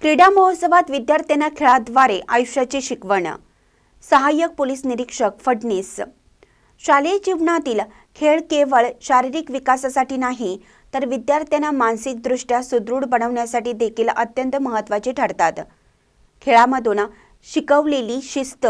क्रीडा महोत्सवात विद्यार्थ्यांना खेळाद्वारे आयुष्याची शिकवण. सहाय्यक पोलीस निरीक्षक फडणीस. शालेय जीवनातील खेळ केवळ शारीरिक विकासासाठी नाही तर विद्यार्थ्यांना मानसिकदृष्ट्या सुदृढ बनवण्यासाठी देखील अत्यंत महत्त्वाचे ठरतात. खेळामधून शिकवलेली शिस्त,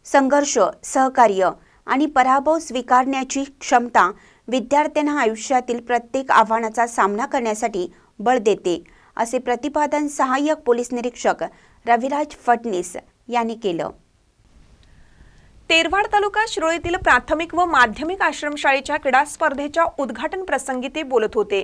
संघर्ष, सहकार्य आणि पराभव स्वीकारण्याची क्षमता विद्यार्थ्यांना आयुष्यातील प्रत्येक आव्हानाचा सामना करण्यासाठी बळ देते, असे प्रतिपादन सहाय्यक पोलीस निरीक्षक रविराज फडणीस यांनी केलं. तेरवाड तालुका शिरोळीतील प्राथमिक व माध्यमिक आश्रमशाळेच्या क्रीडा स्पर्धेच्या उद्घाटन प्रसंगी ते बोलत होते.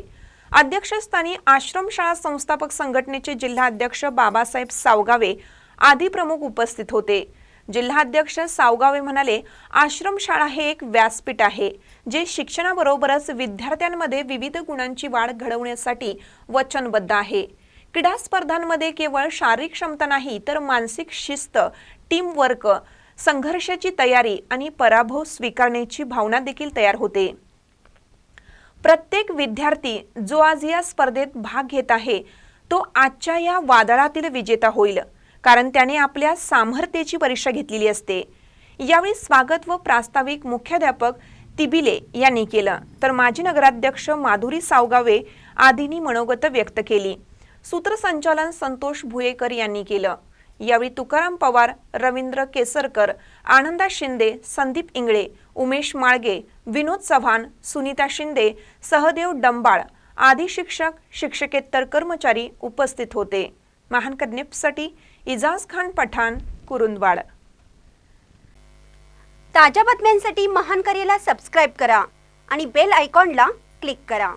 अध्यक्षस्थानी आश्रमशाळा संस्थापक संघटनेचे जिल्हाध्यक्ष बाबासाहेब सावगावे आदी प्रमुख उपस्थित होते. जिल्हाध्यक्ष सावगावे म्हणाले, आश्रमशाळा हे एक व्यासपीठ आहे जे शिक्षणाबरोबरच विद्यार्थ्यांमध्ये विविध गुणांची वाढ घडवण्यासाठी वचनबद्ध आहे. क्रीडा स्पर्धांमध्ये केवळ शारीरिक क्षमता नाही तर मानसिक शिस्त, टीम वर्क, संघर्षाची तयारी आणि पराभव स्वीकारण्याची भावना देखील तयार होते. प्रत्येक विद्यार्थी जो आज या स्पर्धेत भाग घेत आहे तो आजच्या या वादळातील विजेता होईल, कारण त्याने आपल्या सामर्थ्याची परीक्षा घेतलेली असते. यावेळी स्वागत व प्रास्ताविक मुख्याध्यापक तिबिले यांनी केलं, तर माजी नगराध्यक्ष माधुरी सावगावे आदींनी मनोगत व्यक्त केली. सूत्रसंचालन संतोष भुयेकर यांनी केलं. यावेळी तुकाराम पवार, रवींद्र केसरकर, आनंदा शिंदे, संदीप इंगळे, उमेश माळगे, विनोद चव्हाण, सुनीता शिंदे, सहदेव डंबाळ आदी शिक्षक, शिक्षकेतर कर्मचारी उपस्थित होते. महानकर न्यूजसाठी इजाज खान पठाण, कुरुंदवाड. ताज्या बातम्यांसाठी महानकरेला सबस्क्राइब करा आणि बेल आयकॉनला क्लिक करा.